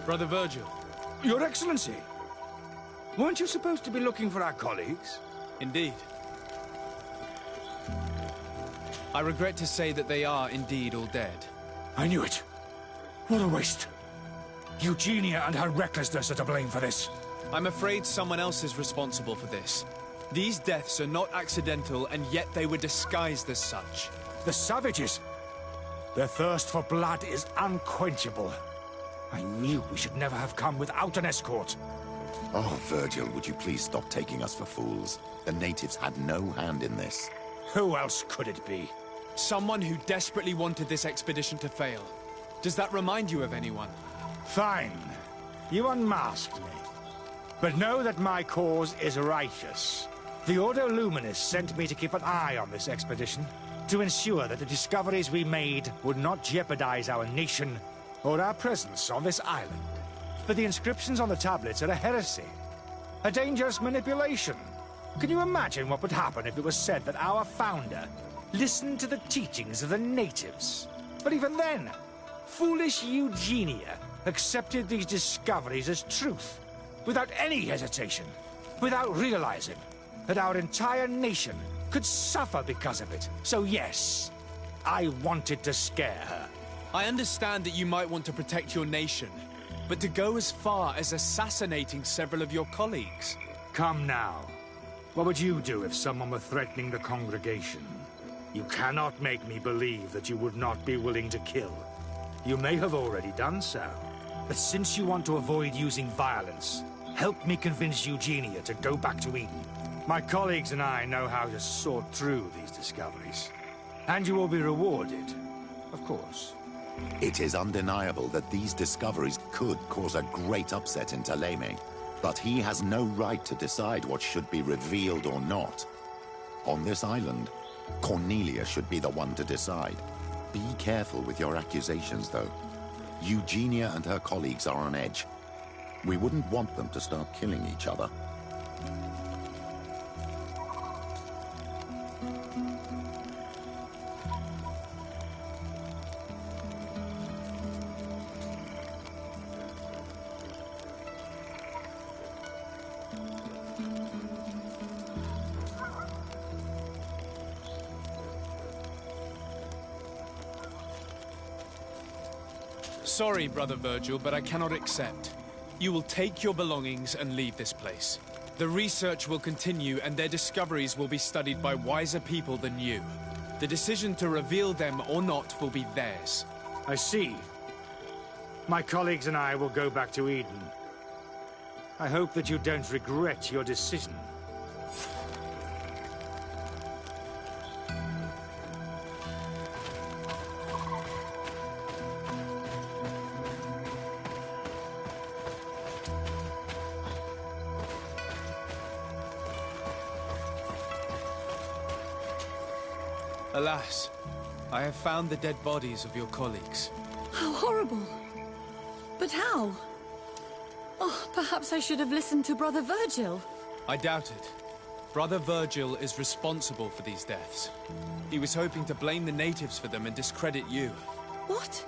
Brother Virgil. Your Excellency! Weren't you supposed to be looking for our colleagues? Indeed. I regret to say that they are indeed all dead. I knew it. What a waste. Eugenia and her recklessness are to blame for this. I'm afraid someone else is responsible for this. These deaths are not accidental, and yet they were disguised as such. The savages! Their thirst for blood is unquenchable. I knew we should never have come without an escort. Oh, Virgil, would you please stop taking us for fools? The natives had no hand in this. Who else could it be? Someone who desperately wanted this expedition to fail. Does that remind you of anyone? Fine. You unmasked me. But know that my cause is righteous. The Ordo Luminis sent me to keep an eye on this expedition, to ensure that the discoveries we made would not jeopardize our nation or our presence on this island. But the inscriptions on the tablets are a heresy, a dangerous manipulation. Can you imagine what would happen if it was said that our founder listened to the teachings of the natives? But even then, foolish Eugenia accepted these discoveries as truth, without any hesitation, without realizing that our entire nation could suffer because of it. So yes, I wanted to scare her. I understand that you might want to protect your nation, but to go as far as assassinating several of your colleagues... Come now. What would you do if someone were threatening the congregation? You cannot make me believe that you would not be willing to kill. You may have already done so. But since you want to avoid using violence, help me convince Eugenia to go back to Eden. My colleagues and I know how to sort through these discoveries. And you will be rewarded, of course. It is undeniable that these discoveries could cause a great upset in Thélème, but he has no right to decide what should be revealed or not. On this island, Cornelia should be the one to decide. Be careful with your accusations, though. Eugenia and her colleagues are on edge. We wouldn't want them to start killing each other. Sorry, Brother Virgil, but I cannot accept. You will take your belongings and leave this place. The research will continue, and their discoveries will be studied by wiser people than you. The decision to reveal them or not will be theirs. I see. My colleagues and I will go back to Eden. I hope that you don't regret your decision. Alas, I have found the dead bodies of your colleagues. How horrible! But how? Oh, perhaps I should have listened to Brother Virgil. I doubt it. Brother Virgil is responsible for these deaths. He was hoping to blame the natives for them and discredit you. What?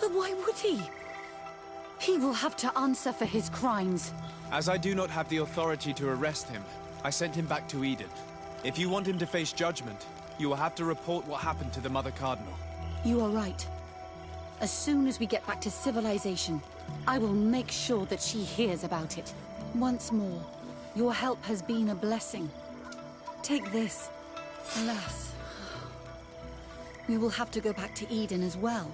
But why would he? He will have to answer for his crimes. As I do not have the authority to arrest him, I sent him back to Eden. If you want him to face judgment, you will have to report what happened to the Mother Cardinal. You are right. As soon as we get back to civilization, I will make sure that she hears about it. Once more, your help has been a blessing. Take this. Alas, we will have to go back to Eden as well.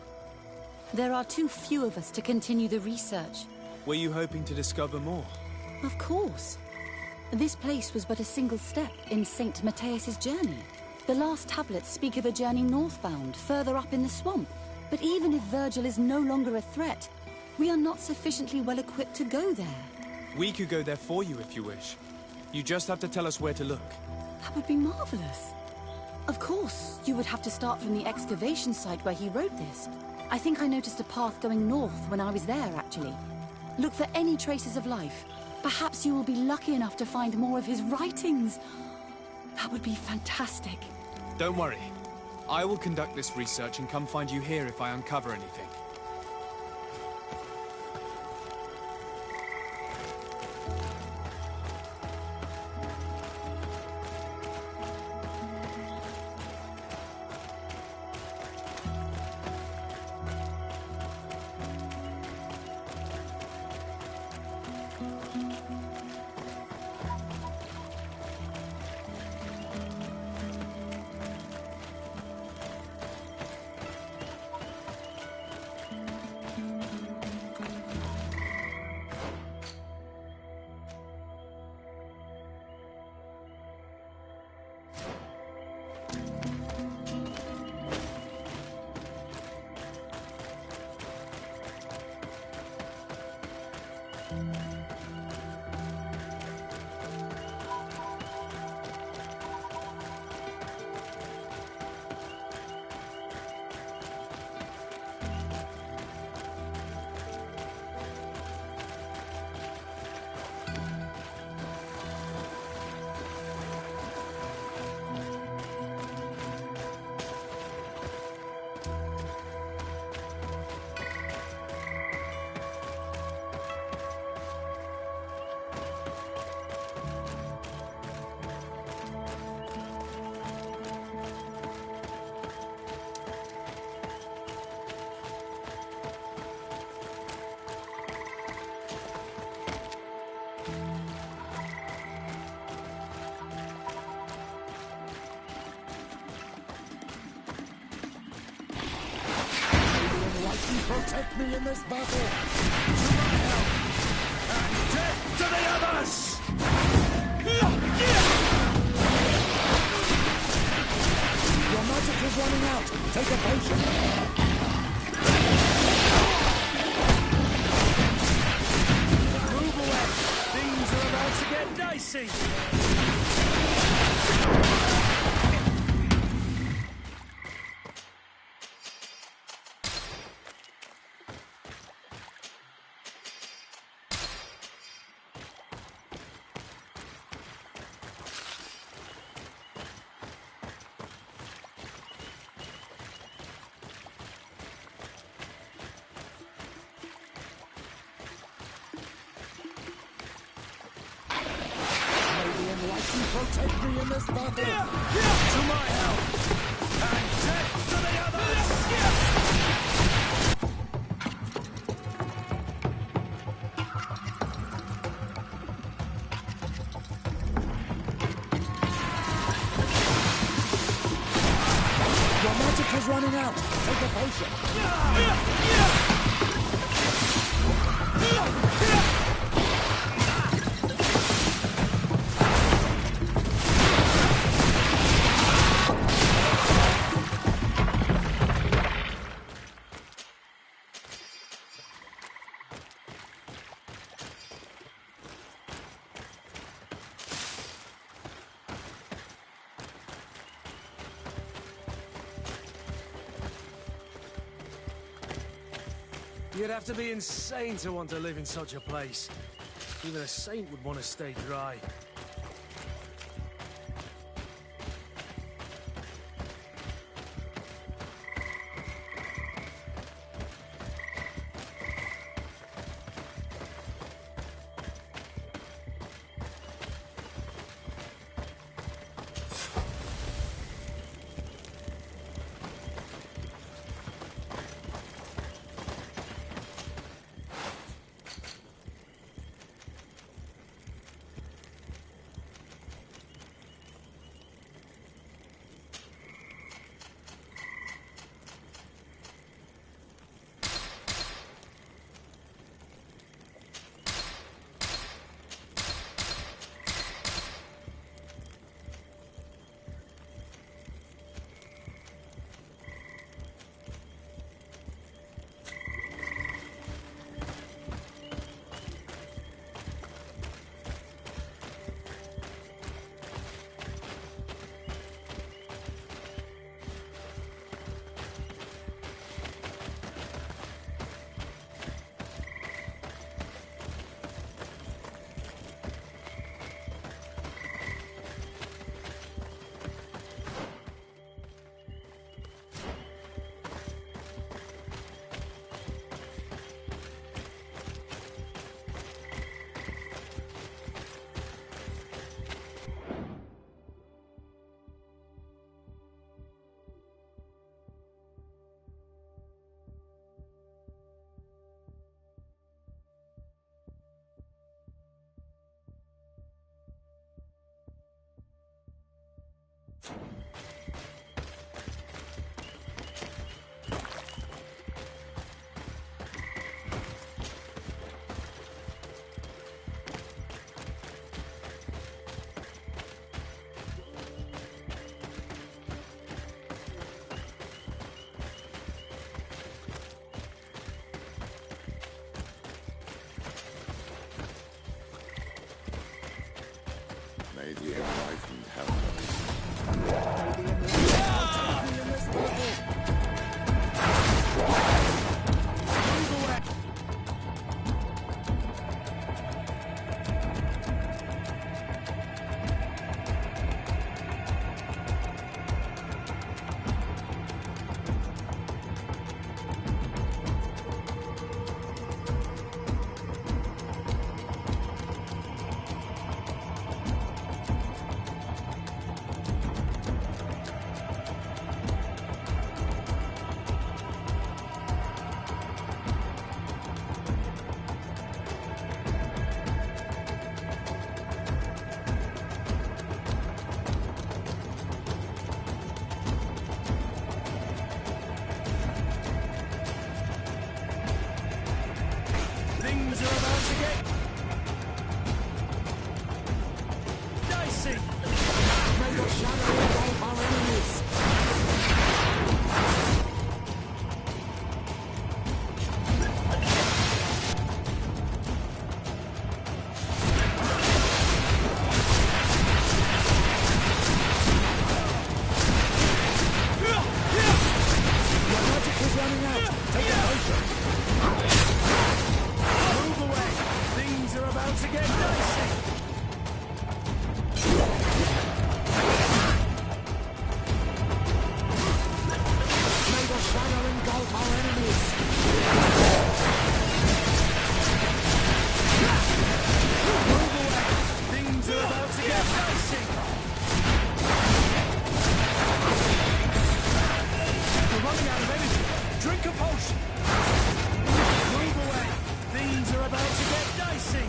There are too few of us to continue the research. Were you hoping to discover more? Of course. This place was but a single step in St. Matthias's journey. The last tablets speak of a journey northbound, further up in the swamp. But even if Virgil is no longer a threat, we are not sufficiently well equipped to go there. We could go there for you if you wish. You just have to tell us where to look. That would be marvelous. Of course, you would have to start from the excavation site where he wrote this. I think I noticed a path going north when I was there, actually. Look for any traces of life. Perhaps you will be lucky enough to find more of his writings. That would be fantastic. Don't worry. I will conduct this research and come find you here if I uncover anything. Protect me in this battle! To my help! And death to the others! Your magic is running out! Take a potion! Move away! Things are about to get dicey! Protect me in this battle! To my help! And death to the others! Your magic is running out! Take a potion! You'd have to be insane to want to live in such a place. Even a saint would want to stay dry. Drink a potion! Move away! Things are about to get dicey!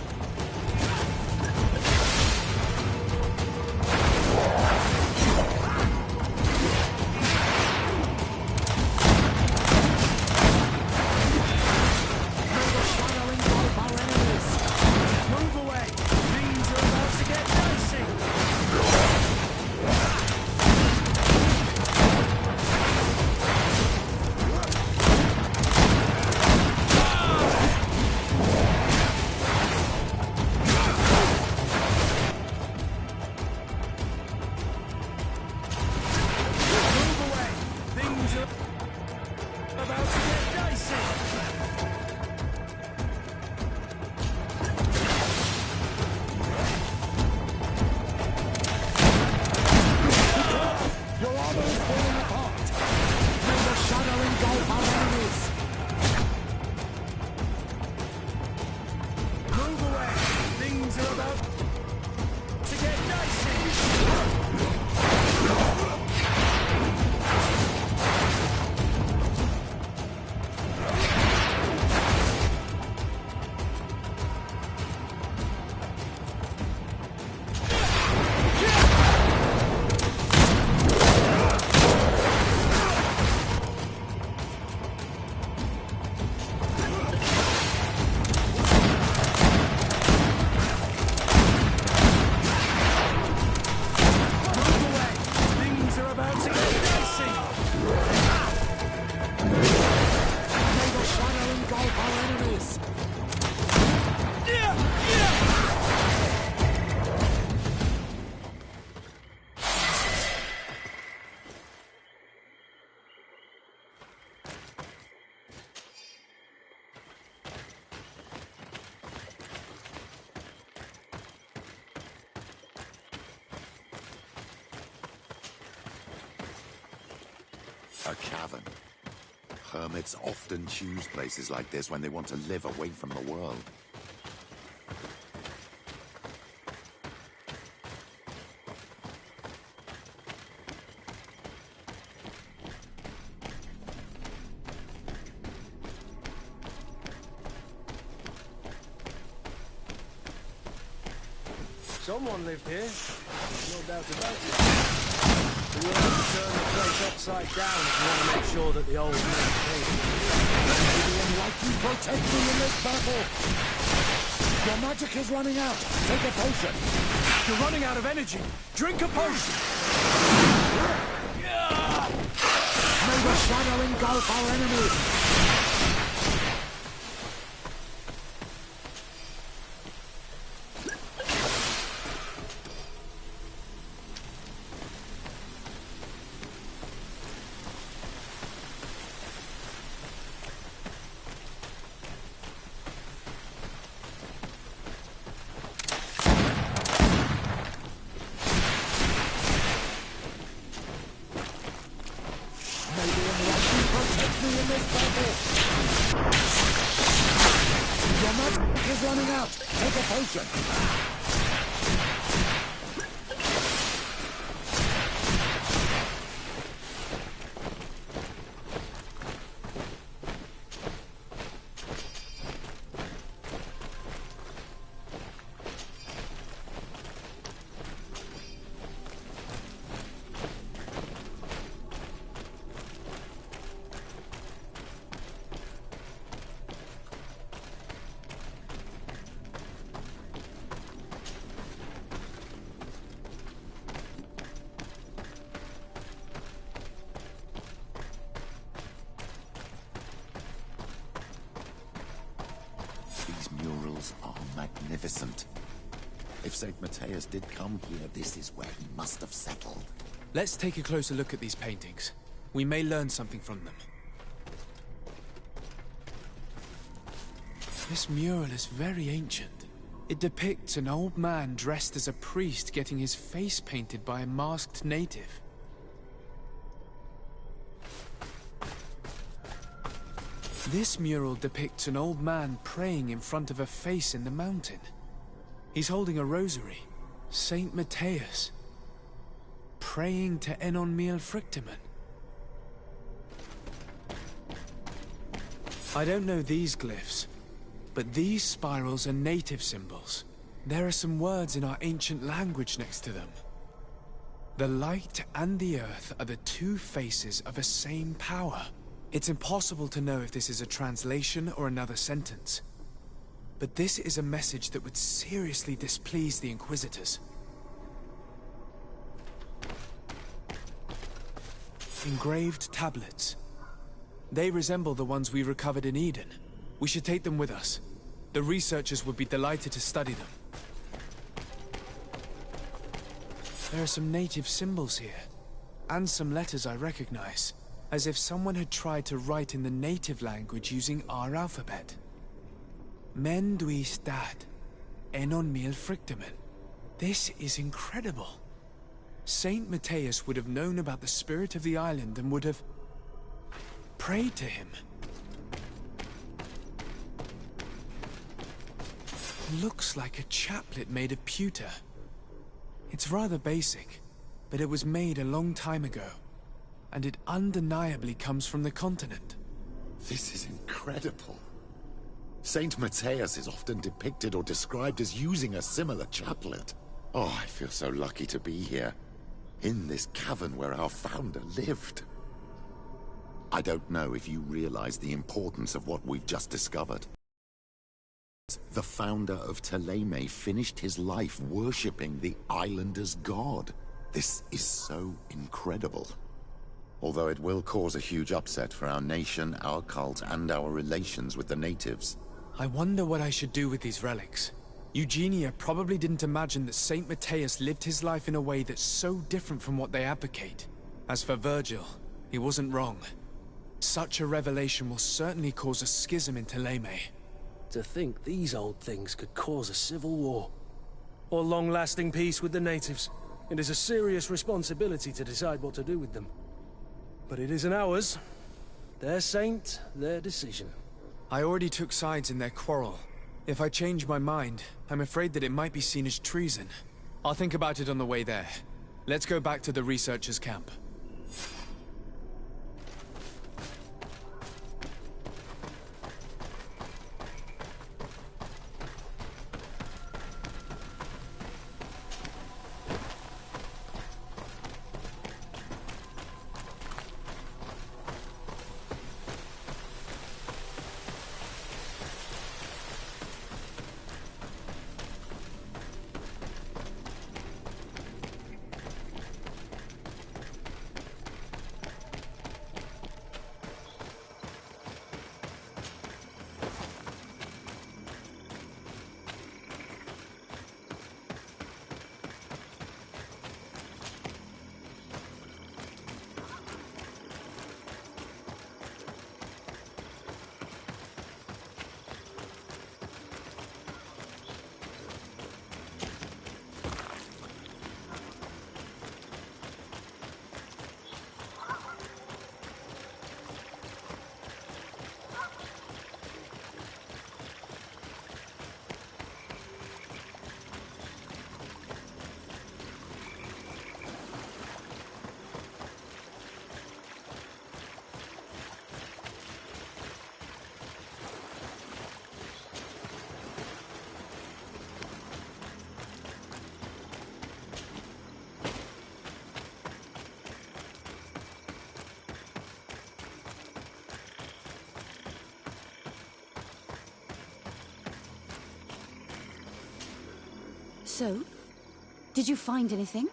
A cavern. Hermits often choose places like this when they want to live away from the world. Someone lived here. There's no doubt about it. But you'll have to turn the place upside down if you want to make sure that the old man came. The unlikely protect me in this battle. Your magic is running out. Take a potion. You're running out of energy. Drink a potion. May the shadow engulf our enemies. Your magic is running out. Take a potion. Are magnificent. If St. Matthias did come here, this is where he must have settled. Let's take a closer look at these paintings. We may learn something from them. This mural is very ancient. It depicts an old man dressed as a priest getting his face painted by a masked native. This mural depicts an old man praying in front of a face in the mountain. He's holding a rosary. Saint Matthias. Praying to Enon Miel Frictiman. I don't know these glyphs, but these spirals are native symbols. There are some words in our ancient language next to them. The light and the earth are the two faces of a same power. It's impossible to know if this is a translation or another sentence. But this is a message that would seriously displease the Inquisitors. Engraved tablets. They resemble the ones we recovered in Eden. We should take them with us. The researchers would be delighted to study them. There are some native symbols here, and some letters I recognize, as if someone had tried to write in the native language using our alphabet. Men dwi stad, enon mil frictamen. This is incredible. Saint Matthias would have known about the spirit of the island and would have prayed to him. Looks like a chaplet made of pewter. It's rather basic, but it was made a long time ago, and it undeniably comes from the continent. This is incredible. Saint Matthias is often depicted or described as using a similar chaplet. Oh, I feel so lucky to be here, in this cavern where our founder lived. I don't know if you realize the importance of what we've just discovered. The founder of Thélème finished his life worshipping the islanders' god. This is so incredible. Although it will cause a huge upset for our nation, our cult, and our relations with the natives. I wonder what I should do with these relics. Eugenia probably didn't imagine that Saint Matthias lived his life in a way that's so different from what they advocate. As for Virgil, he wasn't wrong. Such a revelation will certainly cause a schism in Thélème. To think these old things could cause a civil war. Or long-lasting peace with the natives. It is a serious responsibility to decide what to do with them. But it isn't ours. Their saint, their decision. I already took sides in their quarrel. If I change my mind, I'm afraid that it might be seen as treason. I'll think about it on the way there. Let's go back to the researchers' camp. So, did you find anything?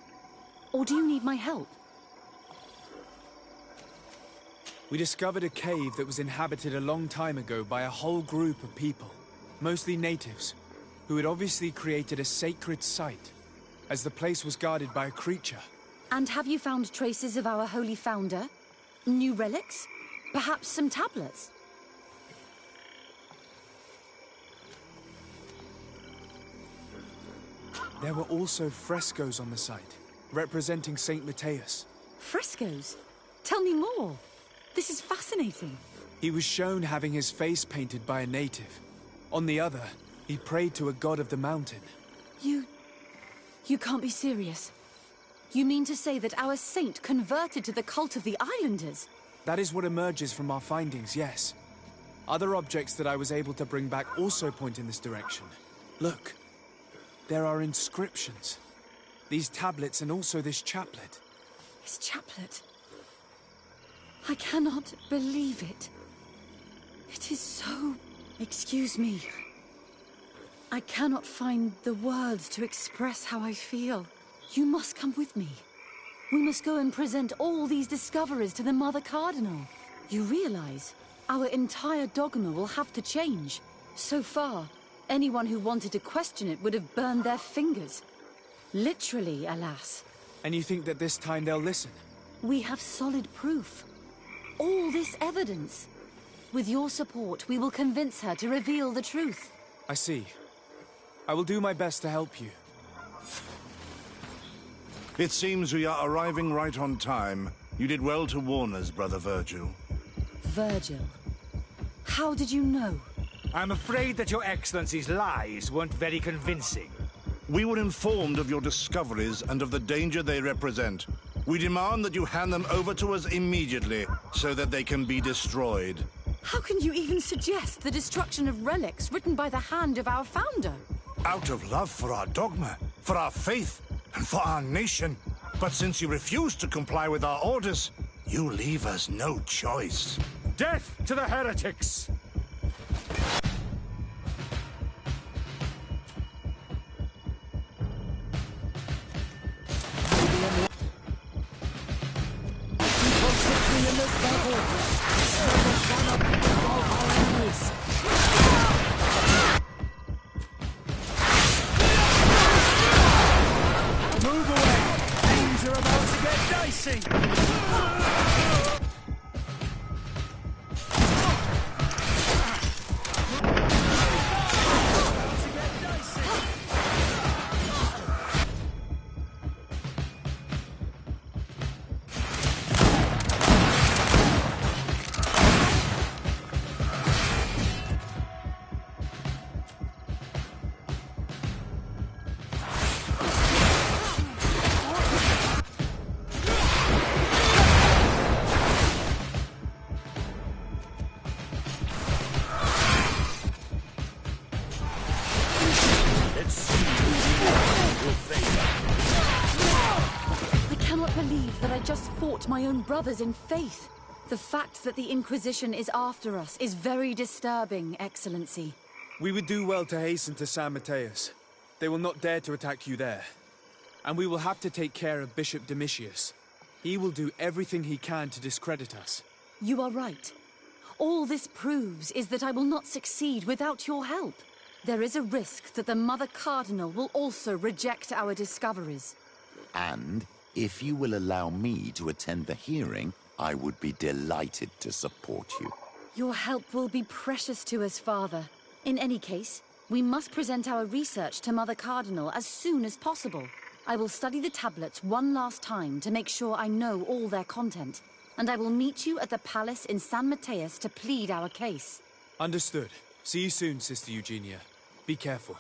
Or do you need my help? We discovered a cave that was inhabited a long time ago by a whole group of people, mostly natives, who had obviously created a sacred site, as the place was guarded by a creature. And have you found traces of our holy founder? New relics? Perhaps some tablets? There were also frescoes on the site, representing Saint Matthias. Frescoes? Tell me more. This is fascinating. He was shown having his face painted by a native. On the other, he prayed to a god of the mountain. You can't be serious. You mean to say that our saint converted to the cult of the islanders? That is what emerges from our findings, yes. Other objects that I was able to bring back also point in this direction. Look, there are inscriptions. These tablets and also this chaplet. His chaplet. I cannot believe it. It is so... Excuse me. I cannot find the words to express how I feel. You must come with me. We must go and present all these discoveries to the Mother Cardinal. You realize our entire dogma will have to change. So far, anyone who wanted to question it would have burned their fingers. Literally, alas. And you think that this time they'll listen? We have solid proof. All this evidence. With your support, we will convince her to reveal the truth. I see. I will do my best to help you. It seems we are arriving right on time. You did well to warn us, Brother Virgil. Virgil? How did you know? I'm afraid that your Excellency's lies weren't very convincing. We were informed of your discoveries and of the danger they represent. We demand that you hand them over to us immediately, so that they can be destroyed. How can you even suggest the destruction of relics written by the hand of our founder? Out of love for our dogma, for our faith, and for our nation. But since you refuse to comply with our orders, you leave us no choice. Death to the heretics! Move away! Things are about to get dicey! My own brothers in faith. The fact that the Inquisition is after us is very disturbing, Excellency. We would do well to hasten to San Mateus. They will not dare to attack you there. And we will have to take care of Bishop Domitius. He will do everything he can to discredit us. You are right. All this proves is that I will not succeed without your help. There is a risk that the Mother Cardinal will also reject our discoveries. And if you will allow me to attend the hearing, I would be delighted to support you. Your help will be precious to us, Father. In any case, we must present our research to Mother Cardinal as soon as possible. I will study the tablets one last time to make sure I know all their content. And I will meet you at the palace in San Mateus to plead our case. Understood. See you soon, Sister Eugenia. Be careful.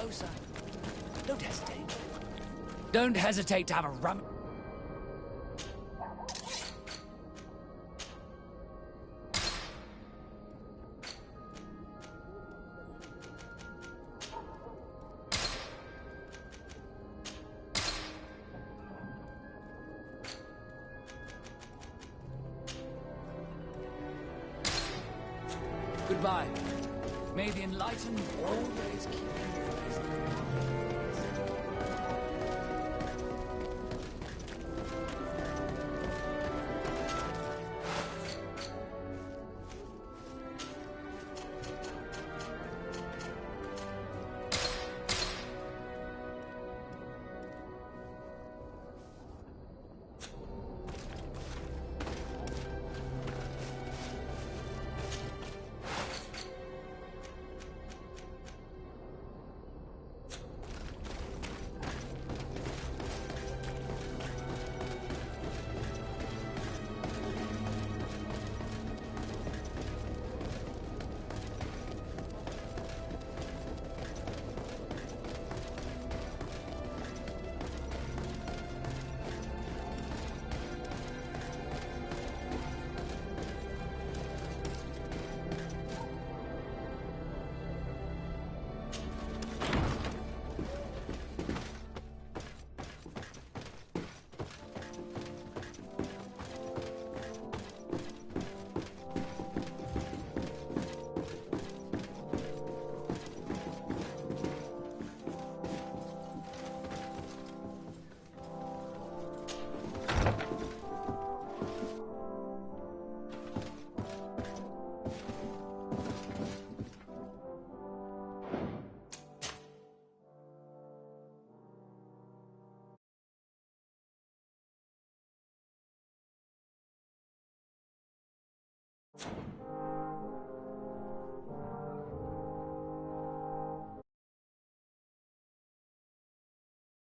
closer. Don't hesitate. Don't hesitate to have a rum. Goodbye. May the enlightened always keep you praised. You